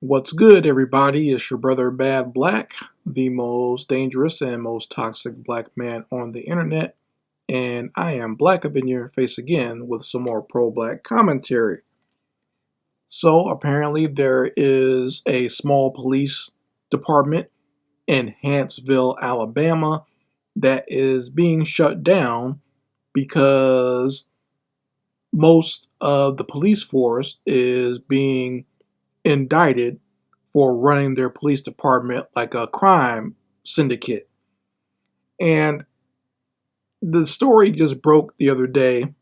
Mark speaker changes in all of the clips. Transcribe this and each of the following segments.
Speaker 1: What's good, everybody? It's your brother Bad Black, the most dangerous and most toxic black man on the internet, and I am black up in your face again with some more pro-black commentary. So, apparently, there is a small police department in Hanceville, Alabama, that is being shut down because most of the police force is being indicted for running their police department like a crime syndicate. And the story just broke the other day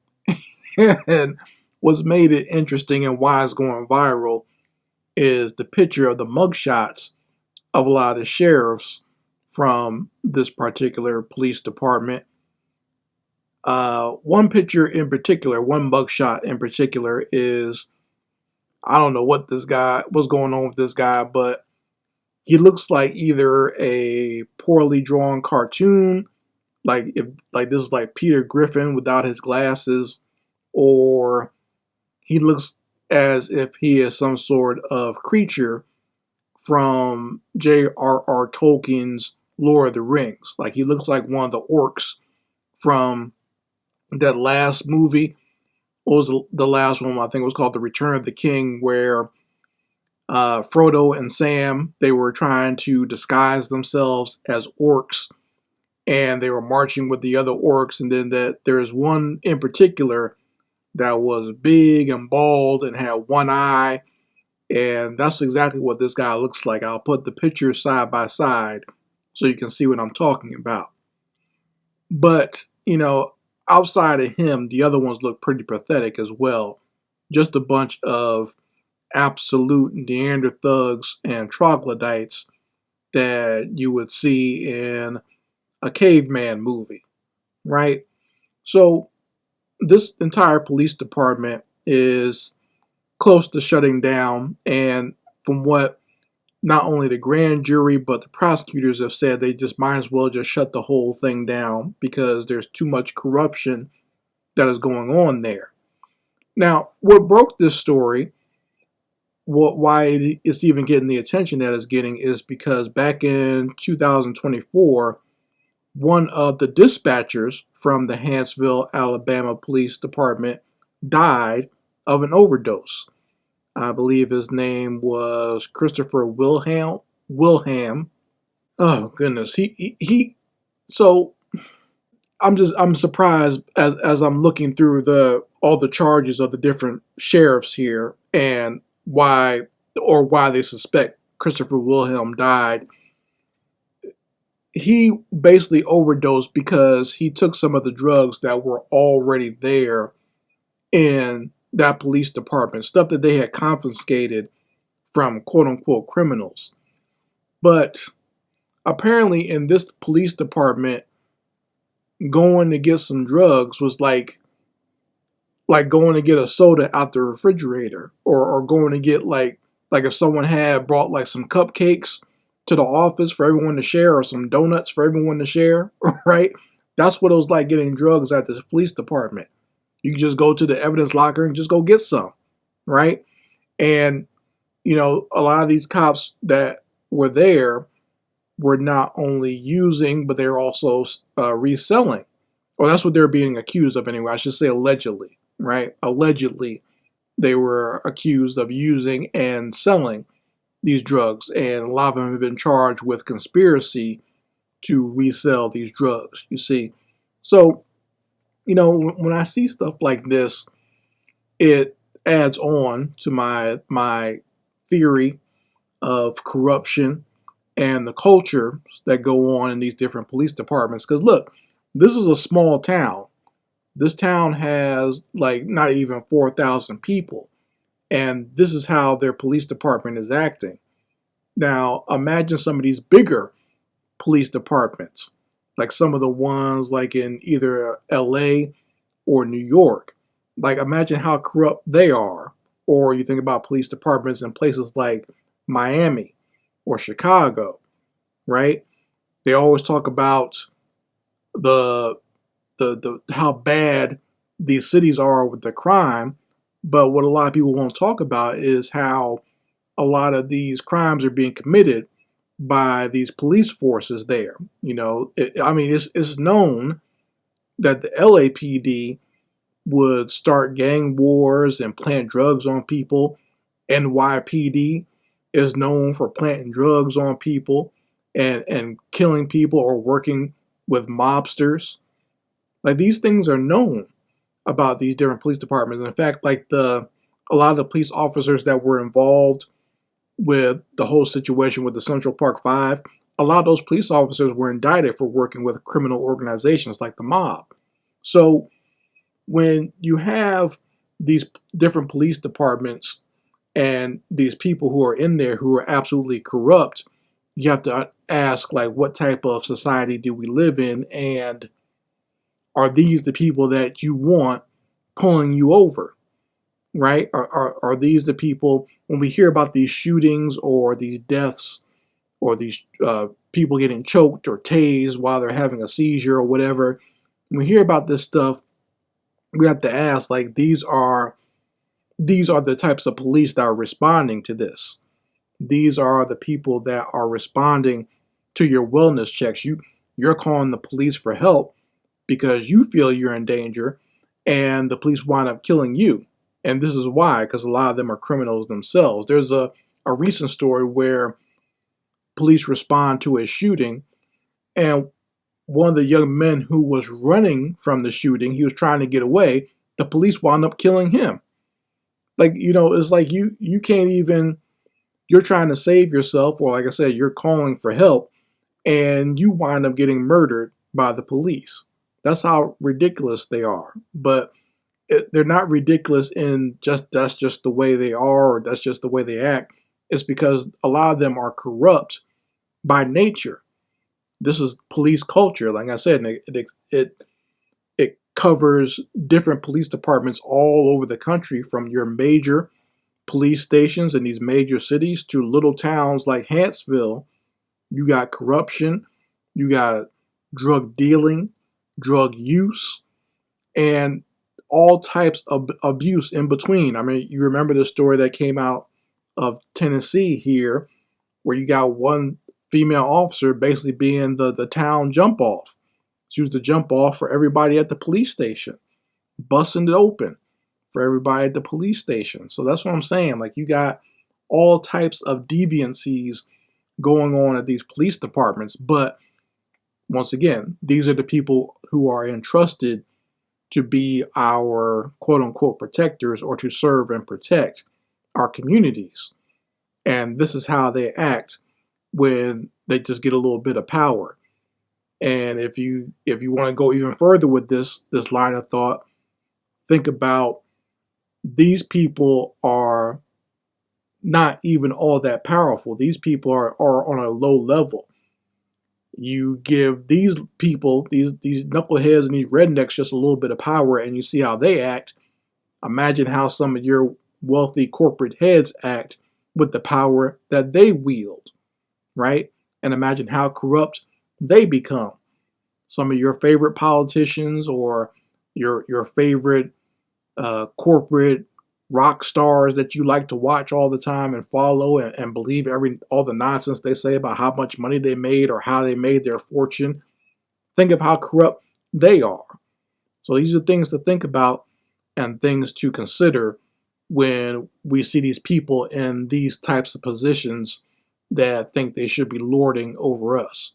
Speaker 1: and what's made it interesting and why it's going viral is the picture of the mugshots of a lot of the sheriffs from this particular police department. One picture in particular, one mugshot in particular is I don't know what's going on with this guy, but he looks like either a poorly drawn cartoon, like this is like Peter Griffin without his glasses, or he looks as if he is some sort of creature from J.R.R. Tolkien's Lord of the Rings. Like he looks like one of the orcs from that last movie. What was the last one? I think it was called The Return of the King, where Frodo and Sam, they were trying to disguise themselves as orcs and they were marching with the other orcs. And then that there's one in particular that was big and bald and had one eye. And that's exactly what this guy looks like. I'll put the pictures side by side so you can see what I'm talking about. But, outside of him, the other ones look pretty pathetic as well. Just a bunch of absolute Neanderthugs and troglodytes that you would see in a caveman movie, right? So this entire police department is close to shutting down, and from what not only the grand jury but the prosecutors have said, they just might as well just shut the whole thing down because there's too much corruption that is going on there. Now, what broke this story, why it's even getting the attention that it's getting, is because back in 2024, one of the dispatchers from the Hanceville, Alabama Police Department died of an overdose. I believe his name was Christopher Wilhelm. Oh goodness, he. So I'm surprised as I'm looking through all the charges of the different sheriffs here and why they suspect Christopher Wilhelm died. He basically overdosed because he took some of the drugs that were already there in that police department, stuff that they had confiscated from quote unquote criminals. But apparently, in this police department, going to get some drugs was like going to get a soda out the refrigerator, or going to get like if someone had brought like some cupcakes to the office for everyone to share, or some donuts for everyone to share, right? That's what it was like getting drugs at this police department. You can just go to the evidence locker and just go get some, right? And, a lot of these cops that were there were not only using, but they were also reselling. Or that's what they're being accused of anyway. I should say allegedly, right? Allegedly, they were accused of using and selling these drugs. And a lot of them have been charged with conspiracy to resell these drugs, you see. So, when I see stuff like this, it adds on to my theory of corruption and the culture that go on in these different police departments. Because look, this is a small town. This town has like not even 4,000 people. And this is how their police department is acting. Now, imagine some of these bigger police departments, like some of the ones like in either LA or New York. Like imagine how corrupt they are. Or you think about police departments in places like Miami or Chicago, right? They always talk about the how bad these cities are with the crime, but what a lot of people won't talk about is how a lot of these crimes are being committed by these police forces there. You know, it's known that the LAPD would start gang wars and plant drugs on people. NYPD is known for planting drugs on people and killing people or working with mobsters. Like, these things are known about these different police departments. In fact, like a lot of the police officers that were involved with the whole situation with the Central Park Five, a lot of those police officers were indicted for working with criminal organizations like the mob. So when you have these different police departments and these people who are in there who are absolutely corrupt, you have to ask, like, what type of society do we live in, and are these the people that you want pulling you over, right? Are these the people, when we hear about these shootings or these deaths or these people getting choked or tased while they're having a seizure or whatever, when we hear about this stuff, we have to ask, like, these are the types of police that are responding to this. These are the people that are responding to your wellness checks. You're calling the police for help because you feel you're in danger, and the police wind up killing you. And this is why, because a lot of them are criminals themselves. There's a recent story where police respond to a shooting, and one of the young men who was running from the shooting, he was trying to get away, the police wound up killing him. Like, it's like you can't even, you're trying to save yourself, or like I said, you're calling for help, and you wind up getting murdered by the police. That's how ridiculous they are. But they're not ridiculous in that's just the way they are, or that's just the way they act. It's because a lot of them are corrupt by nature. This is police culture, like I said, and it covers different police departments all over the country, from your major police stations in these major cities to little towns like Hanceville. You got corruption, you got drug dealing, drug use, and all types of abuse in between. I mean, you remember the story that came out of Tennessee here, where you got one female officer basically being the town jump off. She was the jump off for everybody at the police station, busting it open for everybody at the police station. So that's what I'm saying. Like, you got all types of deviancies going on at these police departments. But once again, these are the people who are entrusted to be our quote unquote protectors, or to serve and protect our communities. And this is how they act when they just get a little bit of power. And if you want to go even further with this line of thought, think about, these people are not even all that powerful. These people are on a low level. You give these people, these knuckleheads and these rednecks, just a little bit of power, and you see how they act. Imagine how some of your wealthy corporate heads act with the power that they wield, right? And imagine how corrupt they become. Some of your favorite politicians, or your favorite corporate rock stars that you like to watch all the time and follow and believe all the nonsense they say about how much money they made or how they made their fortune. Think of how corrupt they are. So these are things to think about and things to consider when we see these people in these types of positions that think they should be lording over us.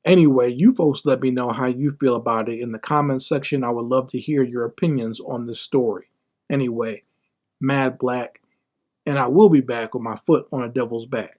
Speaker 1: Anyway, you folks let me know how you feel about it in the comments section. I would love to hear your opinions on this story. Anyway, Mad Black, and I will be back with my foot on a devil's back.